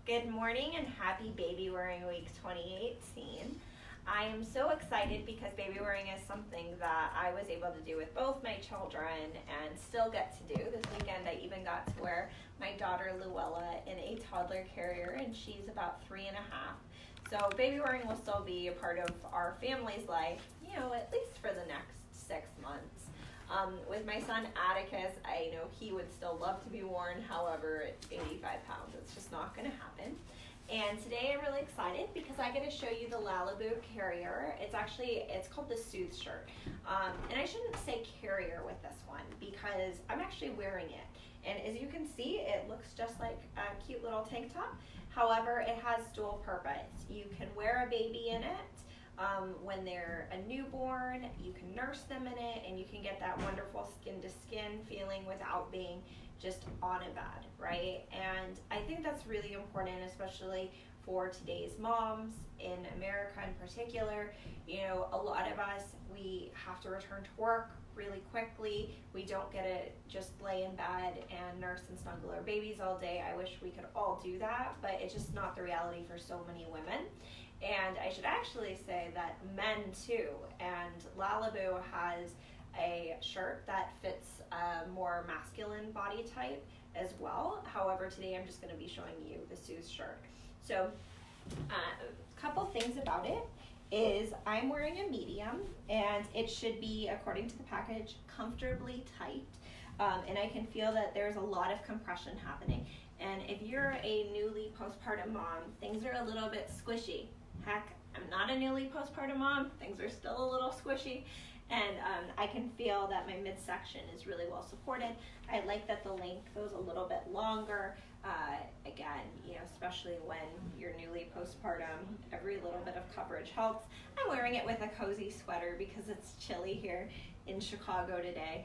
Good morning and happy Baby Wearing Week 2018. I am so excited because baby wearing is something that I was able to do with both my children and still get to do. This weekend I even got to wear my daughter Luella in a toddler carrier, and she's about 3.5. So baby wearing will still be a part of our family's life, at least for the next 6 months. With my son Atticus, I know he would still love to be worn, however, at 85 pounds, it's just not going to happen. And today I'm really excited because I get to show you the Lalabu Carrier. It's called the Soothe Shirt. And I shouldn't say carrier with this one because I'm actually wearing it. And as you can see, it looks just like a cute little tank top. However, it has dual purpose. You can wear a baby in it. When they're a newborn, you can nurse them in it, and you can get that wonderful skin-to-skin feeling without being just on a bed, right? And I think that's really important, especially for today's moms in America in particular. A lot of us, we have to return to work really quickly. We don't get to just lay in bed and nurse and snuggle our babies all day. I wish we could all do that, but it's just not the reality for so many women. And I should actually say that men too, and Lalabu has a shirt that fits a more masculine body type as well. However, today I'm just going to be showing you the Soothe shirt. So a couple things about it is I'm wearing a medium, and it should be, according to the package, comfortably tight. And I can feel that there's a lot of compression happening. And if you're a newly postpartum mom, things are a little bit squishy. Heck, I'm not a newly postpartum mom. Things are still a little squishy. And I can feel that my midsection is really well supported. I like that the length goes a little bit longer. Again, especially when you're newly postpartum, every little bit of coverage helps. I'm wearing it with a cozy sweater because it's chilly here in Chicago today,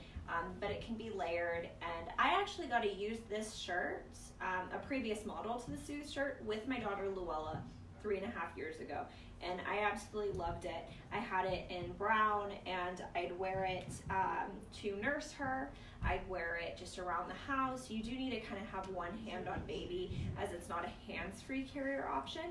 but it can be layered. And I actually got to use this shirt, a previous model to the Soothe shirt, with my daughter Luella 3.5 years ago, and I absolutely loved it. I had it in brown, and I'd wear it to nurse her. I'd wear it just around the house. You do need to kind of have one hand on baby, as it's not a hands-free carrier option.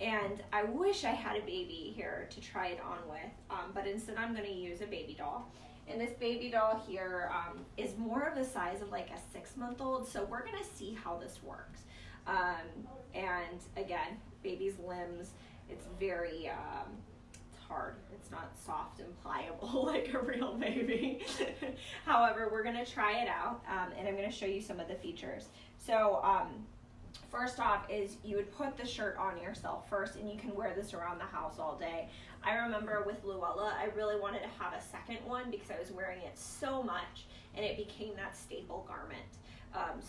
And I wish I had a baby here to try it on with, but instead I'm going to use a baby doll. And this baby doll here is more of the size of like a 6-month-old, so we're going to see how this works. And again, baby's limbs, it's very, it's hard. It's not soft and pliable like a real baby. However, we're going to try it out, and I'm going to show you some of the features. So first off is you would put the shirt on yourself first, and you can wear this around the house all day. I remember with Luella, I really wanted to have a second one because I was wearing it so much, and it became that staple garment.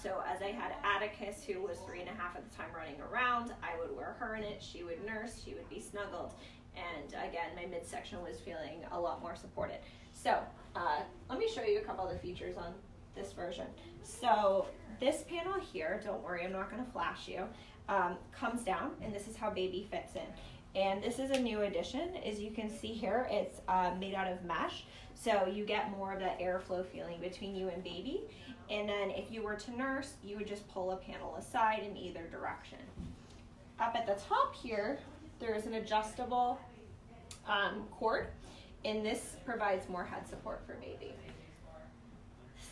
So as I had Atticus, who was 3.5 at the time, running around, I would wear her in it. She would nurse, she would be snuggled, and again, my midsection was feeling a lot more supported. So let me show you a couple of the features on this version. So this panel here, don't worry, I'm not going to flash you, comes down, and this is how baby fits in. And this is a new addition. As you can see here, it's made out of mesh, so you get more of that airflow feeling between you and baby. And then if you were to nurse, you would just pull a panel aside in either direction. Up at the top here, there's an adjustable cord, and this provides more head support for baby.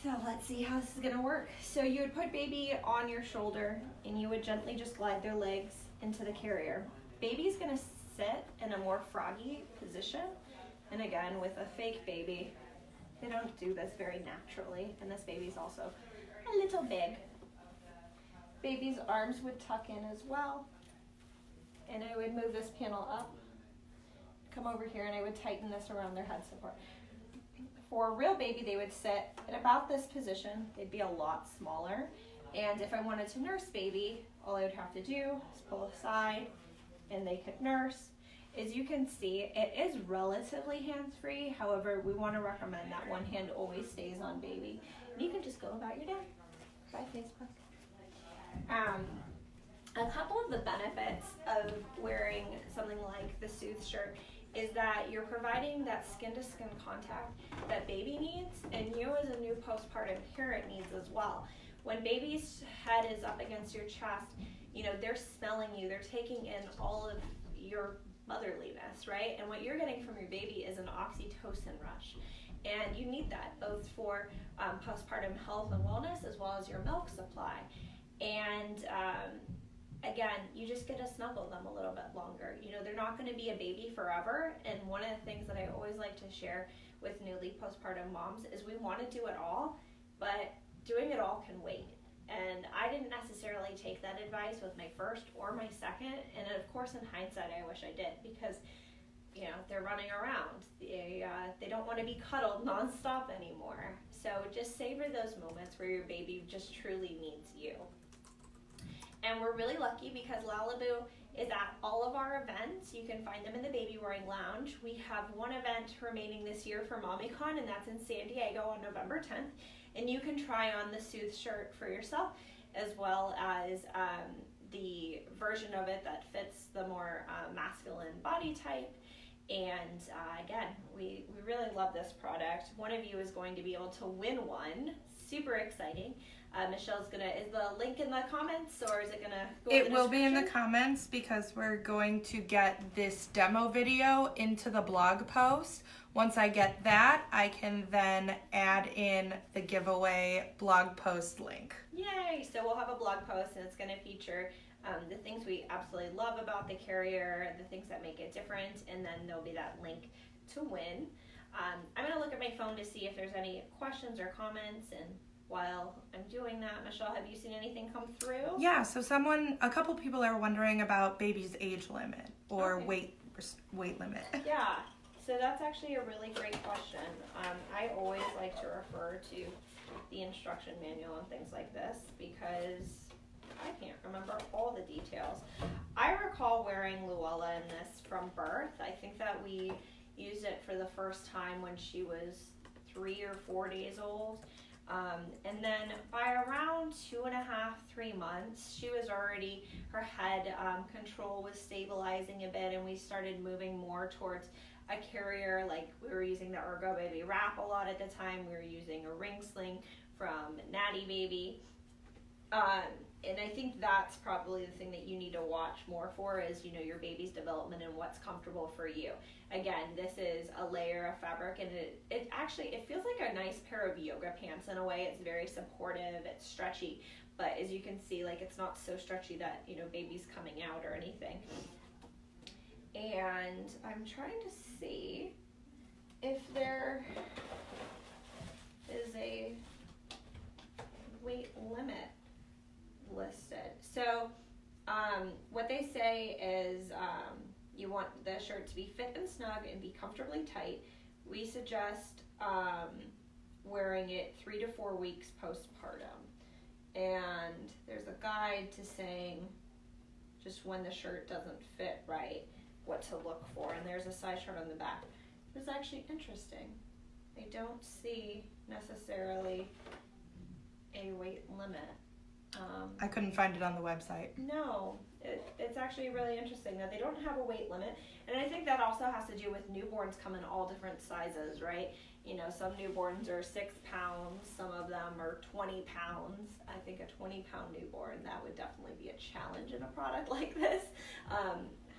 So let's see how this is gonna work. So you would put baby on your shoulder, and you would gently just glide their legs into the carrier. Baby's gonna sit in a more froggy position, and again, with a fake baby, they don't do this very naturally, and this baby's also a little big. Baby's arms would tuck in as well, and I would move this panel up, come over here, and I would tighten this around their head support. For a real baby, they would sit in about this position. They'd be a lot smaller, and if I wanted to nurse baby, all I would have to do is pull aside, and they could nurse. As you can see, it is relatively hands-free. However, we want to recommend that one hand always stays on baby. And you can just go about your day. Bye, Facebook. A couple of the benefits of wearing something like the Soothe shirt is that you're providing that skin-to-skin contact that baby needs, and you as a new postpartum parent needs as well. when baby's head is up against your chest, you know, they're smelling you, they're taking in all of your motherliness, right? And what you're getting from your baby is an oxytocin rush. And you need that both for postpartum health and wellness as well as your milk supply. And again, you just get to snuggle them a little bit longer. You know, they're not going to be a baby forever. And one of the things that I always like to share with newly postpartum moms is we want to do it all, but doing it all can wait. And I didn't necessarily take that advice with my first or my second. And of course, in hindsight, I wish I did, because you know, they're running around. They don't want to be cuddled nonstop anymore. So just savor those moments where your baby just truly needs you. And we're really lucky because Lalabu is at all of our events. You can find them in the Baby Wearing Lounge. We have one event remaining this year for MommyCon, and that's in San Diego on November 10th. And you can try on the Soothe shirt for yourself, as well as the version of it that fits the more masculine body type. And again, we really love this product. One of you is going to be able to win one. Super exciting. Michelle's is the link in the comments, or is it gonna go in the description? It will be in the comments, because we're going to get this demo video into the blog post. Once I get that, I can then add in the giveaway blog post link. Yay! So we'll have a blog post, and it's gonna feature the things we absolutely love about the Carrier, the things that make it different, and then there'll be that link to win. I'm going to look at my phone to see if there's any questions or comments, and while I'm doing that, Michelle, have you seen anything come through? Yeah, so a couple people are wondering about baby's age limit or weight limit. Yeah, so that's actually a really great question. I always like to refer to the instruction manual and things like this, because I can't remember all the details. I recall wearing Luella in this from birth. I think that we used it for the first time when she was 3 or 4 days old. And then by around 2.5, 3 months, she was already, her head control was stabilizing a bit, and we started moving more towards a carrier. Like, we were using the Ergo Baby Wrap a lot at the time. We were using a ring sling from Natty Baby. And I think that's probably the thing that you need to watch more for is, you know, your baby's development and what's comfortable for you. Again, this is a layer of fabric, and it actually feels like a nice pair of yoga pants in a way. It's very supportive, it's stretchy, but as you can see, like, it's not so stretchy that, you know, baby's coming out or anything. And I'm trying to see if there is a weight limit listed. So what they say is you want the shirt to be fit and snug and be comfortably tight. We suggest wearing it 3 to 4 weeks postpartum. And there's a guide to saying just when the shirt doesn't fit right, what to look for. And there's a size chart on the back. It's actually interesting. I don't see necessarily a weight limit. I couldn't find it on the website. No, it's actually really interesting that they don't have a weight limit. And I think that also has to do with newborns come in all different sizes, right? You know, some newborns are 6 pounds, some of them are 20 pounds. I think a 20-pound newborn, that would definitely be a challenge in a product like this.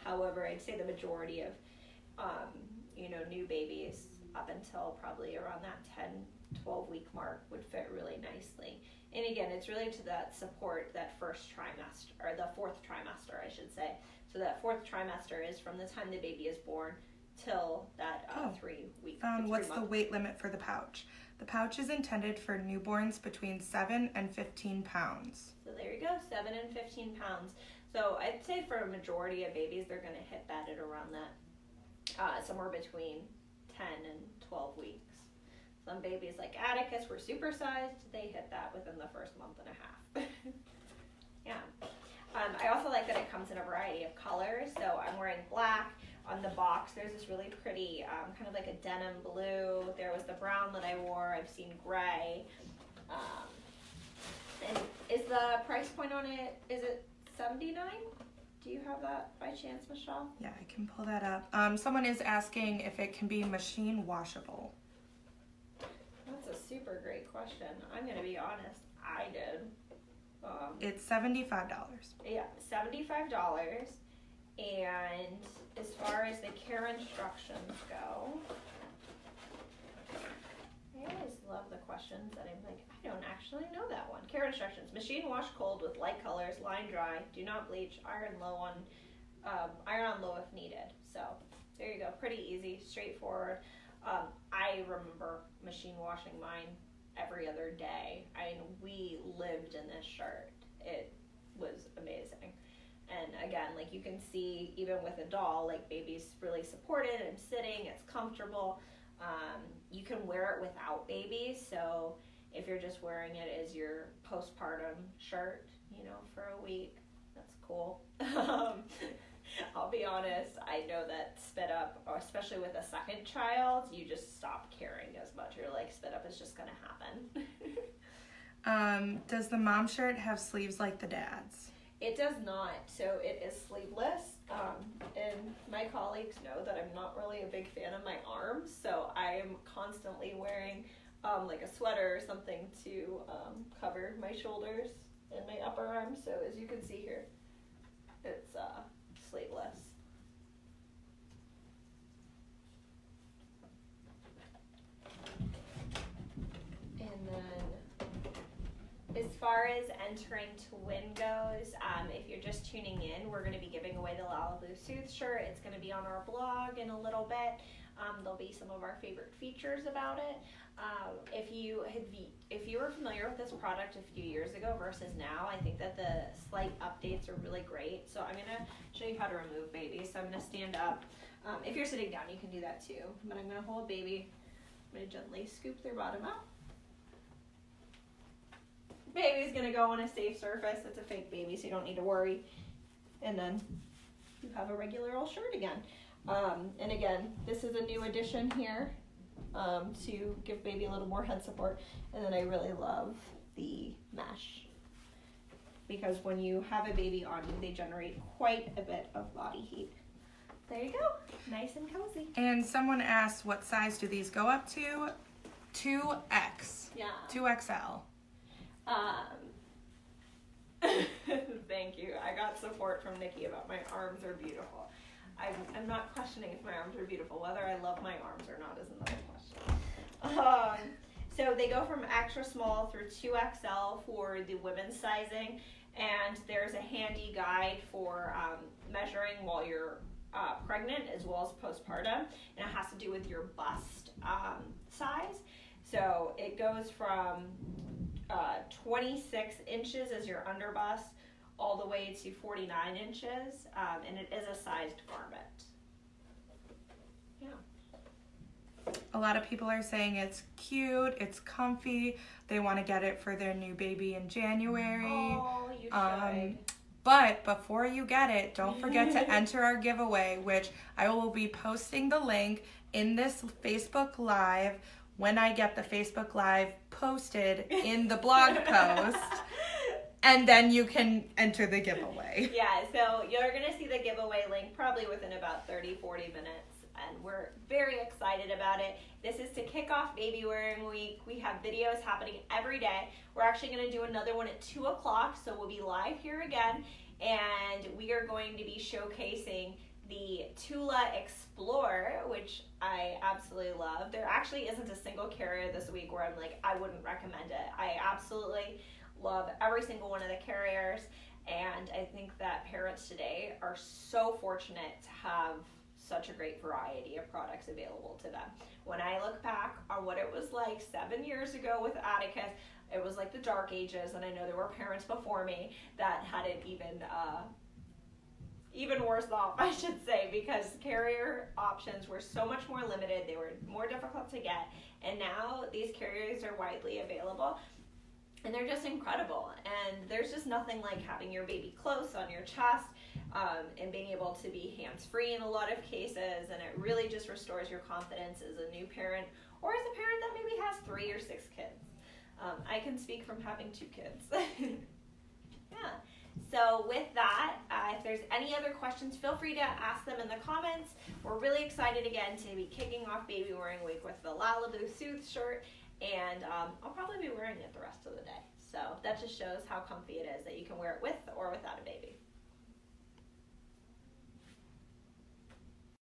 However, I'd say the majority of, you know, new babies up until probably around that 10, 12-week mark would fit really nicely. And again, it's really to that support that first trimester, or the 4th trimester, I should say. So that 4th trimester is from the time the baby is born till that 3 weeks. What's the weight limit for the pouch? The pouch is intended for newborns between 7 and 15 pounds. So there you go, 7 and 15 pounds. So I'd say for a majority of babies, they're going to hit that at around that, somewhere between 10 and 12 weeks. Some babies like Atticus were supersized. They hit that within the first month and a half. Yeah. I also like that it comes in a variety of colors. So I'm wearing black. On the box, there's this really pretty, kind of like a denim blue. There was the brown that I wore. I've seen gray. And is the price point on it, is it $79? Do you have that by chance, Michelle? Yeah, I can pull that up. Someone is asking if it can be machine washable. That's a super great question. I'm going to be honest. I did. It's $75. Yeah, $75. And as far as the care instructions go, I always love the questions that I'm like, I don't actually know that one. Care instructions: machine wash cold with light colors, line dry, do not bleach, iron on low if needed. So there you go, pretty easy, straightforward. I remember machine washing mine every other day. We lived in this shirt. It was amazing. And again, like you can see, even with a doll, like baby's really supported and sitting, it's comfortable. You can wear it without baby, so if you're just wearing it as your postpartum shirt, for a week, that's cool. I'll be honest, I know that spit up, or especially with a second child, you just stop caring as much. You're like, spit up is just gonna happen. Does the mom shirt have sleeves like the dad's? It does not, so it is sleeveless, and my colleagues know that I'm not really a big fan of my arms, so I am constantly wearing like a sweater or something to cover my shoulders and my upper arms. So as you can see here, it's sleeveless. And then as far as entering to win goes, if you're just tuning in, we're going to be giving away the Lalabu Soothe Shirt. It's going to be on our blog in a little bit. There'll be some of our favorite features about it. If you were familiar with this product a few years ago versus now, I think that the slight updates are really great. So I'm going to show you how to remove baby. So I'm going to stand up. If you're sitting down, you can do that too. But I'm going to hold baby. I'm going to gently scoop their bottom out. Baby's going to go on a safe surface. It's a fake baby, so you don't need to worry. And then you have a regular old shirt again. And again, this is a new addition here to give baby a little more head support. And then I really love the mesh, because when you have a baby on you, they generate quite a bit of body heat. There you go, nice and cozy. And someone asked, what size do these go up to? 2X. Yeah. 2XL. Thank you. I got support from Nikki about my arms are beautiful. I'm not questioning if my arms are beautiful. Whether I love my arms or not is another question. So they go from extra small through 2XL for the women's sizing, and there's a handy guide for measuring while you're pregnant as well as postpartum, and it has to do with your bust size. So it goes from 26 inches as your underbust all the way to 49 inches, and it is a sized garment. Yeah. A lot of people are saying it's cute, it's comfy, they want to get it for their new baby in January. Oh, you should. But before you get it, don't forget to enter our giveaway, which I will be posting the link in this Facebook Live when I get the Facebook Live posted in the blog post. And then you can enter the giveaway. Yeah, so you're going to see the giveaway link probably within about 30, 40 minutes. And we're very excited about it. This is to kick off Baby Wearing Week. We have videos happening every day. We're actually going to do another one at 2 o'clock, so we'll be live here again. And we are going to be showcasing the Tula Explorer, which I absolutely love. There actually isn't a single carrier this week where I'm like, I wouldn't recommend it. I absolutely love every single one of the carriers, and I think that parents today are so fortunate to have such a great variety of products available to them. When I look back on what it was like 7 years ago with Atticus, it was like the dark ages, and I know there were parents before me that had it even worse off, I should say, because carrier options were so much more limited. They were more difficult to get, and now these carriers are widely available. And they're just incredible. And there's just nothing like having your baby close on your chest and being able to be hands-free in a lot of cases. And it really just restores your confidence as a new parent or as a parent that maybe has 3 or 6 kids. I can speak from having 2 kids. Yeah. So with that, if there's any other questions, feel free to ask them in the comments. We're really excited again to be kicking off Baby Wearing Week with the Lalabu Soothe Shirt. And I'll probably be wearing it the rest of the day. So that just shows how comfy it is that you can wear it with or without a baby.